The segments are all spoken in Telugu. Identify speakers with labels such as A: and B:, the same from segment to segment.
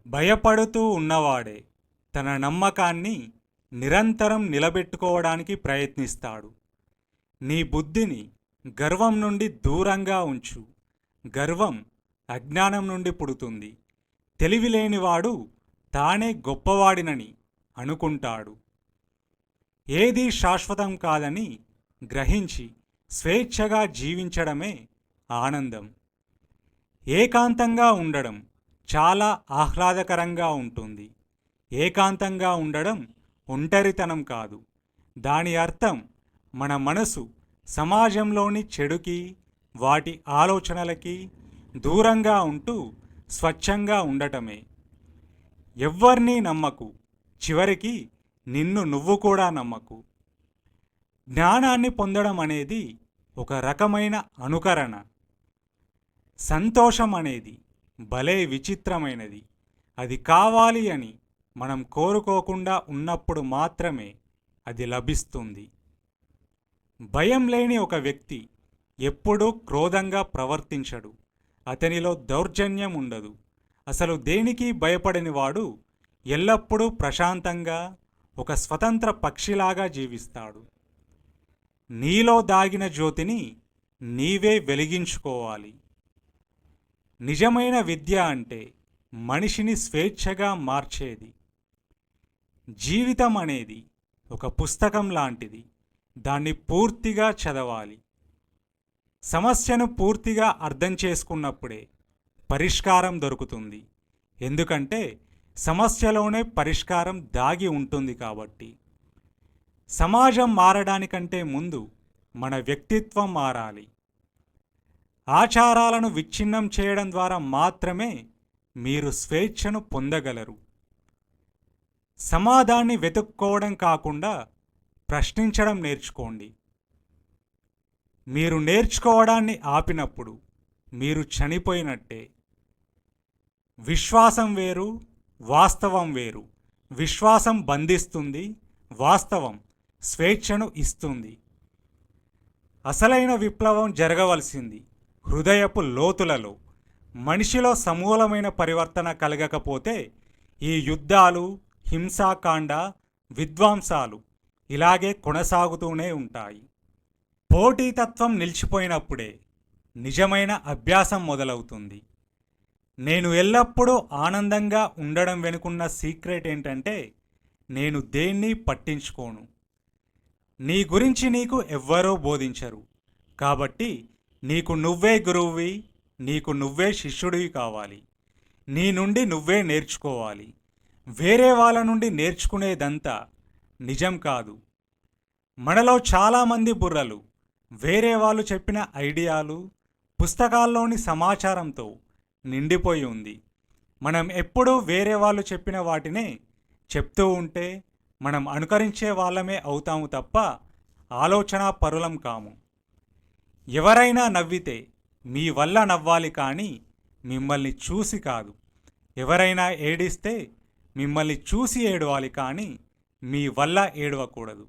A: భయపడుతూ ఉన్నవాడే తన నమ్మకాన్ని నిరంతరం నిలబెట్టుకోవడానికి ప్రయత్నిస్తాడు. నీ బుద్ధిని గర్వం నుండి దూరంగా ఉంచు. గర్వం అజ్ఞానం నుండి పుడుతుంది. తెలివిలేనివాడు తానే గొప్పవాడినని అనుకుంటాడు. ఏదీ శాశ్వతం కాదని గ్రహించి స్వేచ్ఛగా జీవించడమే ఆనందం. ఏకాంతంగా ఉండడం చాలా ఆహ్లాదకరంగా ఉంటుంది. ఏకాంతంగా ఉండడం ఒంటరితనం కాదు. దాని అర్థం మన మనసు సమాజంలోని చెడుకి, వాటి ఆలోచనలకి దూరంగా ఉంటూ స్వచ్ఛంగా ఉండటమే. ఎవ్వర్నీ నమ్మకు, చివరికి నిన్ను నువ్వు కూడా నమ్మకు. జ్ఞానాన్ని పొందడం అనేది ఒక రకమైన అనుకరణ. సంతోషం అనేది భలే విచిత్రమైనది. అది కావాలి అని మనం కోరుకోకుండా ఉన్నప్పుడు మాత్రమే అది లభిస్తుంది. భయం లేని ఒక వ్యక్తి ఎప్పుడూ క్రోధంగా ప్రవర్తించడు. అతనిలో దౌర్జన్యం ఉండదు. అసలు దేనికి భయపడనివాడు ఎల్లప్పుడూ ప్రశాంతంగా ఒక స్వతంత్ర పక్షిలాగా జీవిస్తాడు. నీలో దాగిన జ్యోతిని నీవే వెలిగించుకోవాలి. నిజమైన విద్య అంటే మనిషిని స్వేచ్ఛగా మార్చేది. జీవితం అనేది ఒక పుస్తకం లాంటిది. దాన్ని పూర్తిగా చదవాలి. సమస్యను పూర్తిగా అర్థం చేసుకున్నప్పుడే పరిష్కారం దొరుకుతుంది. ఎందుకంటే సమస్యలోనే పరిష్కారం దాగి ఉంటుంది కాబట్టి. సమాజం మారడానికంటే ముందు మన వ్యక్తిత్వం మారాలి. ఆచారాలను విచ్ఛిన్నం చేయడం ద్వారా మాత్రమే మీరు స్వేచ్ఛను పొందగలరు. సమాధాన్ని వెతుక్కోవడం కాకుండా ప్రశ్నించడం నేర్చుకోండి. మీరు నేర్చుకోవడాన్ని ఆపినప్పుడు మీరు చనిపోయినట్టే. విశ్వాసం వేరు, వాస్తవం వేరు. విశ్వాసం బంధిస్తుంది, వాస్తవం స్వేచ్ఛను ఇస్తుంది. అసలైన విప్లవం జరగవలసింది హృదయపు లోతులలో. మనిషిలో సమూలమైన పరివర్తన కలగకపోతే ఈ యుద్ధాలు, హింసాకాండ, విధ్వంసాలు ఇలాగే కొనసాగుతూనే ఉంటాయి. పోటీతత్వం నిలిచిపోయినప్పుడే నిజమైన అభ్యాసం మొదలవుతుంది. నేను ఎల్లప్పుడూ ఆనందంగా ఉండడం వెనుకున్న సీక్రెట్ ఏంటంటే నేను దేన్ని పట్టించుకోను. నీ గురించి నీకు ఎవ్వరూ బోధించరు. కాబట్టి నీకు నువ్వే గురువువి, నీకు నువ్వే శిష్యుడివి కావాలి. నీ నుండి నువ్వే నేర్చుకోవాలి. వేరే వాళ్ళ నుండి నేర్చుకునేదంతా నిజం కాదు. మనలో చాలామంది బుర్రలు వేరే వాళ్ళు చెప్పిన ఐడియాలు, పుస్తకాల్లోని సమాచారంతో నిండిపోయి ఉంది. మనం ఎప్పుడూ వేరే వాళ్ళు చెప్పిన వాటినే చెప్తూ ఉంటే మనం అనుకరించే వాళ్ళమే అవుతాము తప్ప ఆలోచనా పరులం కాము. ఎవరైనా నవ్వితే మీ వల్ల నవ్వాలి కానీ మిమ్మల్ని చూసి కాదు. ఎవరైనా ఏడిస్తే మిమ్మల్ని చూసి ఏడవాలి కానీ మీ వల్ల ఏడవకూడదు.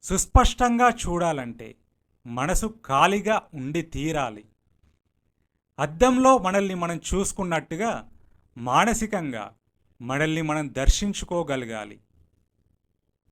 A: సుస్పష్టంగా చూడాలంటే మనసు ఖాళీగా ఉండి తీరాలి. అద్దంలో మనల్ని మనం చూసుకున్నట్టుగా మానసికంగా మనల్ని మనం దర్శించుకోగలగాలి.